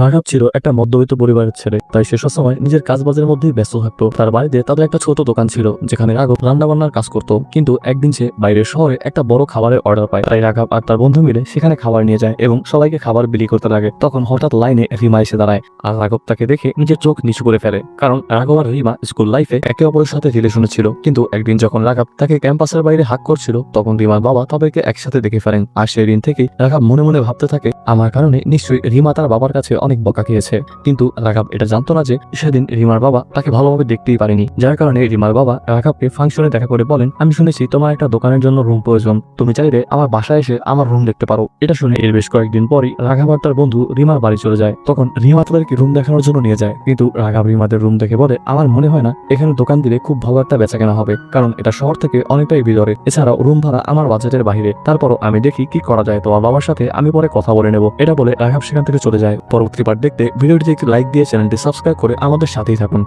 রাঘব ছিল একটা মধ্যবিত্ত পরিবারের ছেলে, তাই সে সবসময় নিজের কাজবাজের মধ্যেই ব্যস্ত থাকতো। তার বাড়িতে তাদের একটা ছোট দোকান ছিল যেখানে রাঘব রান্না বান্নার কাজ করত। কিন্তু একদিন সে বাইরের শহরে একটা বড় খাবারের অর্ডার পায়, তাই রাঘব আর তার বন্ধু মিলে সেখানে খাবার নিয়ে যায় এবং সবাইকে খাবার বিলি করতে লাগে। তখন হঠাৎ লাইনে রিমা এসে দাঁড়ায় আর রাঘব তাকে দেখে নিজের চোখ নিচু করে ফেলে, কারণ রাঘব আর রিমা স্কুল লাইফে একে অপরের সাথে রিলেশনে ছিল। কিন্তু একদিন যখন রাঘব তাকে ক্যাম্পাসের বাইরে হাক করছিল, তখন রিমার বাবা তাদেরকে একসাথে দেখে ফেলেন। আর সেই দিন থেকেই রাঘব মনে মনে ভাবতে থাকে, আমার কারণে নিশ্চয়ই রিমা তার বাবার কাছে অনেক বকা খেয়েছে। কিন্তু রাঘব এটা জানতো না যে সেদিন রিমার বাবা তাকে ভালোভাবে দেখতেই পারেনি, যার কারণে রিমার বাবা রাঘবকে ফাংশনে দেখা করে বলেন, আমি শুনেছি তোমার একটা দোকানের জন্য রুম প্রয়োজন, তুমি চাইলে আমার বাসায় এসে আমার রুম দেখতে পারো। এটা শুনে এর বেশ কয়েকদিন পরই রাঘব আর তার বন্ধু রিমার বাড়ি চলে যায়। তখন রিমা তাদেরকে রুম দেখানোর জন্য নিয়ে যায়, কিন্তু রাঘব রিমাদের রুম দেখে বলে, আমার মনে হয় না এখানে দোকান দিলে খুব ভালো একটা বেচাকেনা হবে, কারণ এটা শহর থেকে অনেকটাই ভিতরে, এছাড়াও রুম ভাড়া আমার বাজেটের বাইরে। তারপরও আমি দেখি কি করা যায়, তোমার বাবার সাথে আমি পরে কথা বলে নেব। এটা বলে রাঘব সেখান থেকে চলে যায়। পরবর্তী পার্ট দেখতে ভিডিওটিতে একটি লাইক দিয়ে চ্যানেলটি সাবস্ক্রাইব করে আমাদের সাথেই থাকুন।